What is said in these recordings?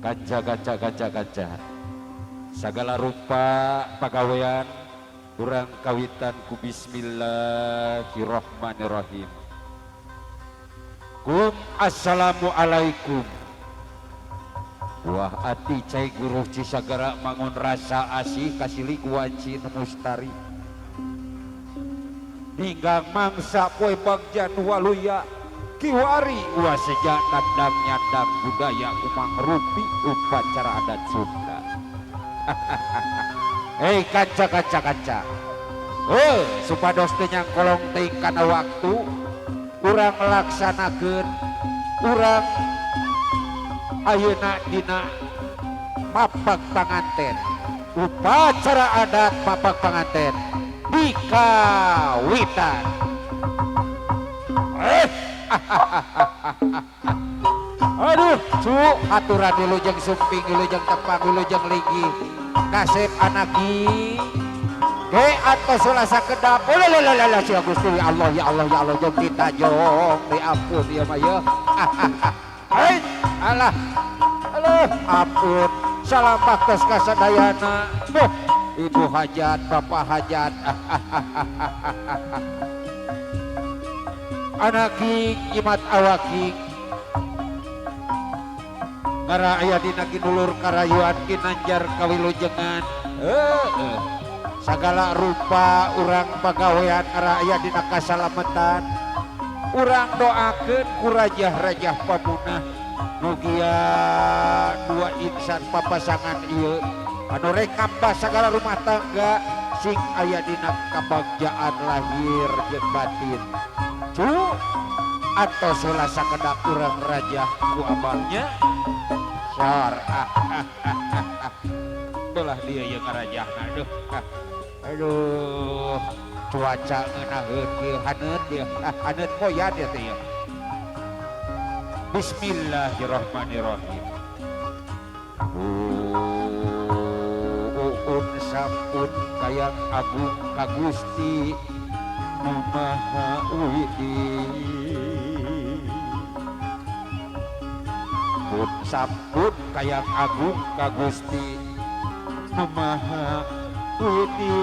Kaca segala rupa pagawean kurang kawitan ku bismillahirrahmanirrahim. Assalamualaikum. Wah ati cai guru cisagara mangun rasa asih kasili kuaci mustari hingga mangsa poe bagjan waluya kiwari wa sejak tandang nyandang budaya umang rupi upacara adat Sunda. Hei kaca supados teu nyangkolong teuing kana waktu urang melaksanakeun urang ayeuna dina mapak panganten upacara adat mapak panganten dikawitan. Aduh cu aturan dulu jeung sumping dulu jeung tepang dulu jeung ligi kasep anaki ge atos sulasa kedap lalala si Gusti ya Allah jeung ditajong ampun ieu mah ye. Alah ampun salam baktos kasadayana ibu hajat bapak hajat anaki imat awaki ngara aya dina kinulur karayuan kinanjar kawilujengan sagala rupa urang pagawean ngara aya dina kasalametan urang doakeun ku rajah-rajah pamunah mugia dua insan papasangan ieu anu rek kambah sagala rumah tangga sing aya dina kabagjaan lahir jeung batin cu atau sulasa kedap urang rajah ku abalnya sar belah dia yang ngarajahna aduh cuaca ngeunaheun kieu haneut dia haneut poyan dia teh ya. Bismillahirrahmanirrahim. Uun sampun kayang agung kagusti nu maha widi. Uun sampun kayang agung kagusti nu maha widi.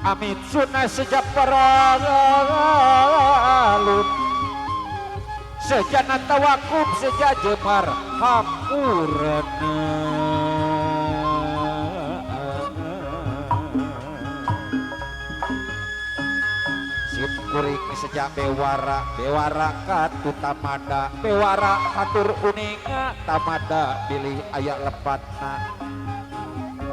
Amin sunnah sejak paralun sejana tawakuf sejak jemar hampurana sip kuring sejak bewara katu tamada bewara hatur uninga tamada pilih ayak lepatna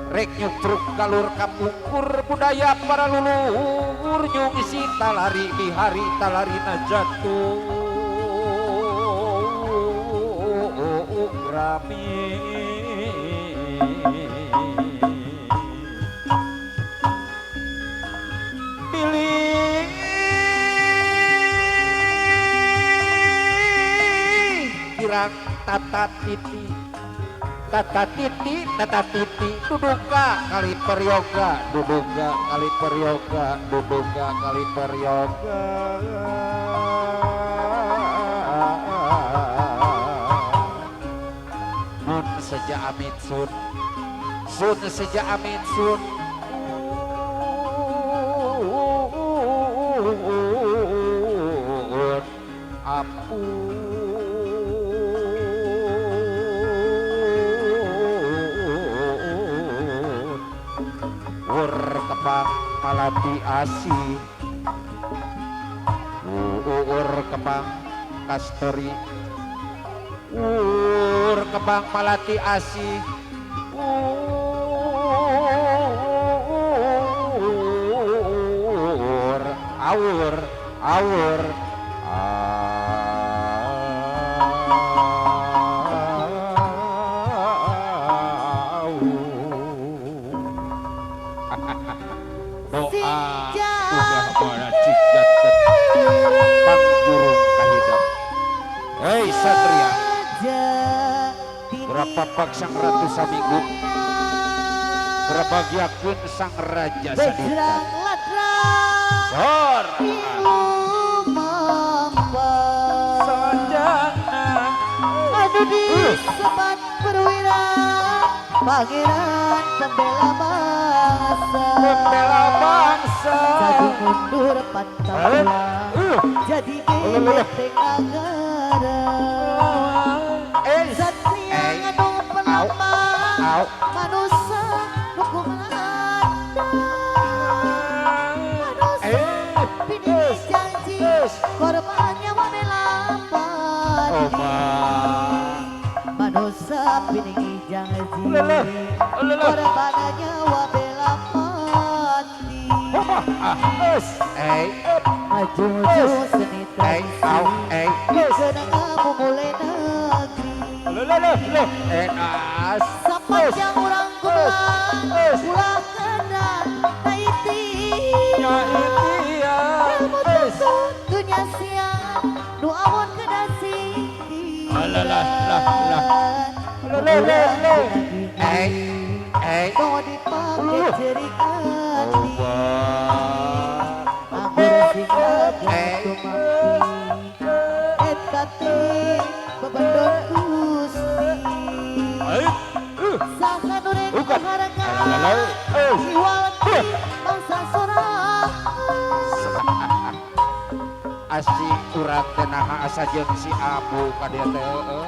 rek nyutruk galur kapungkur budaya para luluhur nyung isi talari bihari talarina jatuh rami pilih kirang tata titi duduga kali peryoga nun seja amit sun seja amit sun ampun kembang malati asih kembang kastori kembang malati asih awur hei satria berapa pak sang ratu saminggu berbagiakeun sang raja sadita sor Pangeran pembela bangsa, pembela bangsa. jadi mundur pantang pulang, jadi benteng negara. Satria nganu pelamar, manusia hukum anda. Manusia pilih janji, korbannya wanela pati. Manusia pilih janji, korbannya wabela mati. Maju seni tradisi, kenang kamu mulai negeri. Sepanjang orang gulang, pulang kenan Haiti. Ilmu tuntut dunia siang, nu awon kedasi. Kau dipakai jerik hati, anggur singa jatuh mampi. Kati bebendon Gusti, saha nuren kaharangan, iwalati bangsa sorang. Asli urang tenaha asa jeung si Abu kadia teh.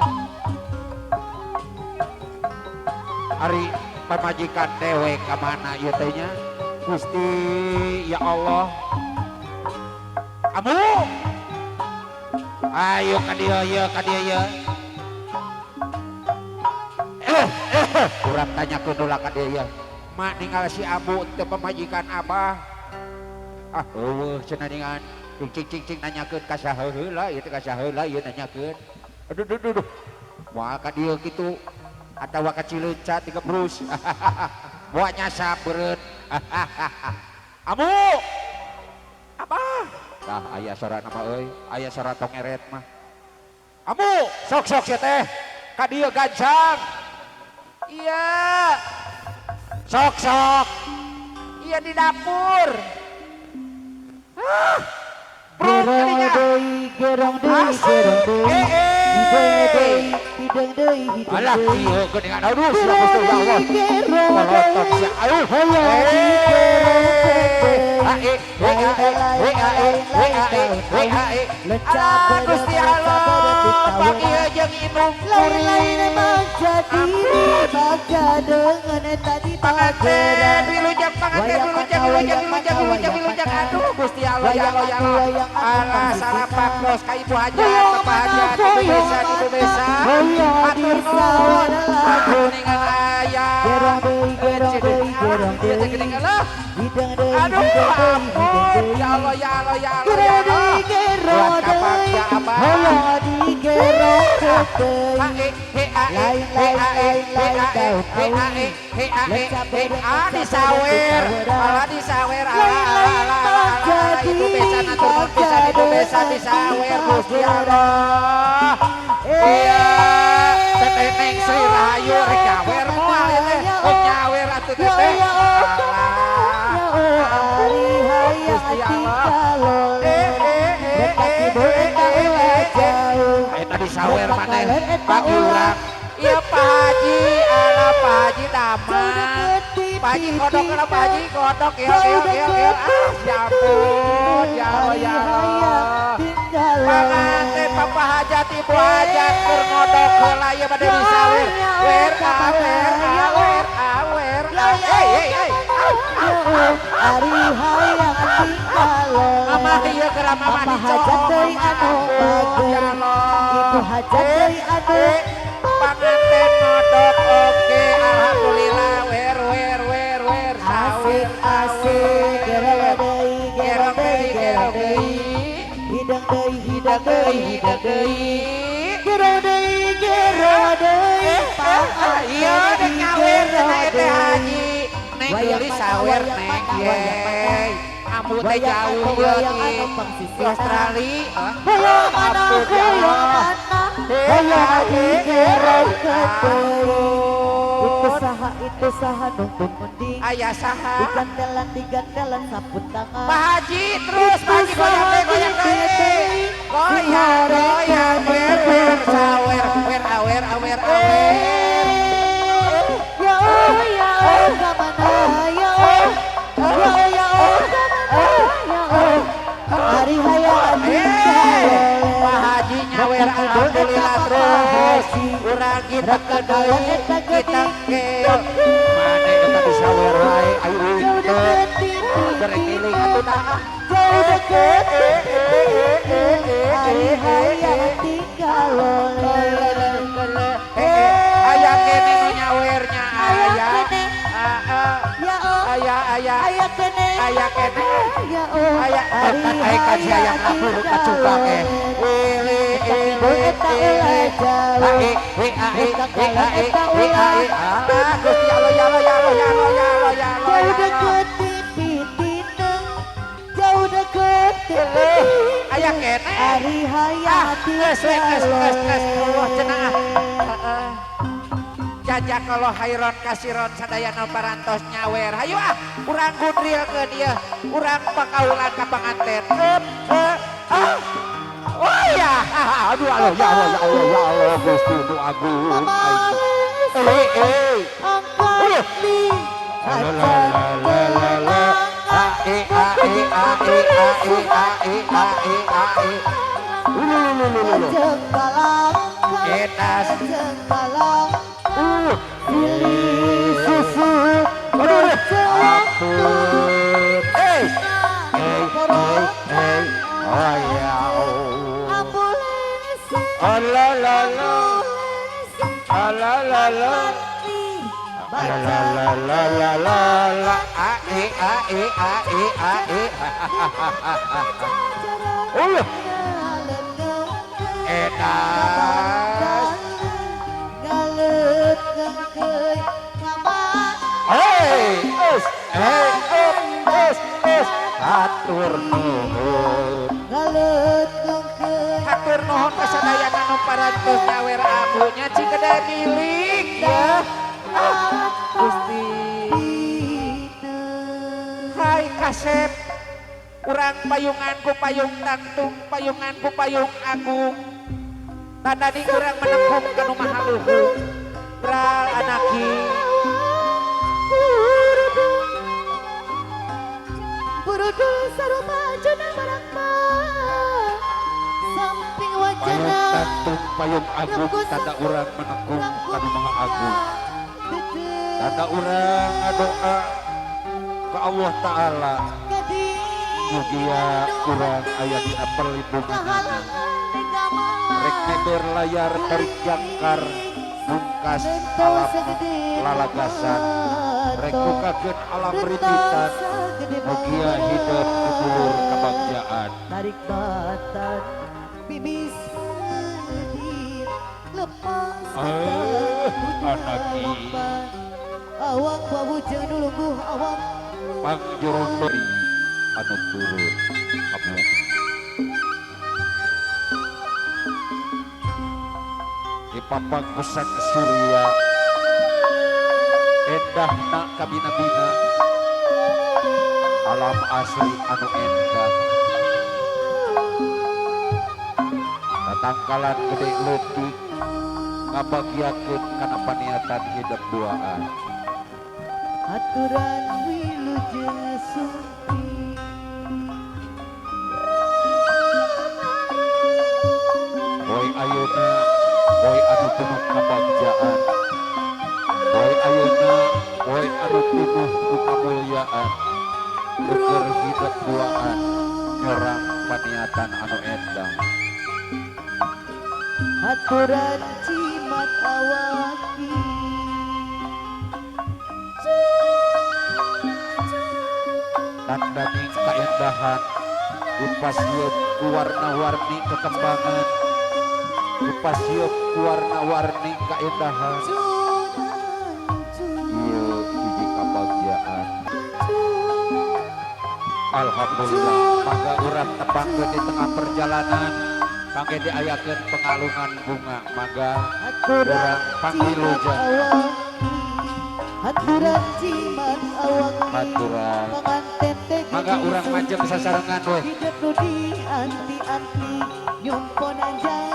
Ari pamajikan dewe ka mana ieu teh nya? Gusti ya Allah. Abu. Ayo ka dieu ye, ka dieu ye. Urang tanyakeun ulah ka dieu ye. Mak ninggal si Abu teu pamajikan Abah. Ah eueuh cenah ningan. Cing nanyakeun ka saha heula ieu teh ka saha heula ieu nanyakeun. Aduh. Moal ka dieu kitu atawa ka Cileunca ti Gebrus. Moal nyasap beureun. Amu. Abah. Tah aya sora nama euy, aya sora tongeret mah. Amu, sok ya teh. Ka dieu gancang. Iya. Sok. Iya di dapur. Gerong deui. Alah ieu geuningan aduh sia Gusti Allah. Kolotok sia ayo. Alah Gusti Allah. Pagi jeung inung Lain jadi baca dengan tadi panganten wilujeng aduh Gusti Allah ya Allah. Alah sarapak dos ka ibu hajat bapak hajat ibu desa atur nuhun kuningan ayam gerong deui aduh ampun ya Allah buat kapak ya Abah disawer ibu besan atur nuhun pisan ibu besan disawer Gusti Allah. Iya teteh Neng Sri Rahayu rek nyawer moal ya teh nyawer atuh teteh. Gusti Allah. Eta disawer maneh bagi urang. Iya Pak Haji, ala Pak Haji damang. Pak Haji kodok kana Pak Haji kodok ya. Ya ampun, ya Allah. Panganten Papa Hajat Ibu Hajat keur ngodok heula ieu bade disawer. Wer awer. Ari hayang tinggalon. Mama ieu keur mama hajat deui anu bager. Ibu hajat deui anu panganten ngodok oke alhamdulillah wer sawer asik gerong deui hidang deui gerong deui iya dek nyawer cenah teh Haji Neng geuli sawer Neng ye amu teh jauh ieu di Australia ampun ya Allah Haji gerong itu saha numpun mending aya saha digantelan saput tangan Pak Haji terus Pak Haji goyang wer sawer awer nyawer alhamdulillah terus urang kita kedeui kita keol mane eta disawer wae ayo teu berekeling atuh dah jauh deket hari-hari tinggal aya kene nu nyawernya aya ya oh aya kene aya kene ya oh aya hari-hari kan saya ngapur kacuka ke jauh deket pipitineng jauh deket aya kene hari hayati Allah cenah jajak kalau hairon kasiron sadayana parantos nyawer hayu urang gundril ke dia urang pakaulan ka panganten oh ya aduh Allah ya Allah Gusti nu agung angkat di pilih susu hatur nuhun kasadayana nu parantos nyawer abunya cigede milik ya Gusti hai kasep urang payungan ku payung tangtung payungan ku payung agung tanda di urang menekung kanu mahaluhung bral anaki burudu sarupa jana barakma samping wajana payung tangtung payung agung tanda urang menekung kanu maha agung tanda urang doa ke Allah Ta'ala mugia urang aya dina perlindunganna rek neber layar tarik jangkar mungkas alam lalagasan rek bukakeun alam rintitan mugia hidup kubur kebagjaan tarik batan bibis sedih lepas anaki awak wawujeng nulungguh awak pangjurun beri anu turun kamu di papang pusat surya endahna kabina-bina alam asli anu endah tatangkalan gede leutik ngabagiakeun kana paniatan hidup duaan aturan wilujeng sumpi boy ayeuna boy anu penuh kabagjaan boy ayeuna boy anu penuh ku kamulyaan keur hidup duaan nyorang paniatan anu endah aturan cimat awaki tandani keendahan dipasieup ku warna-warni kekembangan dipasieup ku warna-warni keendahan ieu hiji kabagjaan alhamdulillah mangga urang tepangkeun di tengah perjalanan mangga diayakeun pengalungan bunga mangga urang pangilujeng aturan cimat awaki aturan penganten teh mangga urang majeng sasarengan we hidup nu dianti-anti nyumponan jalan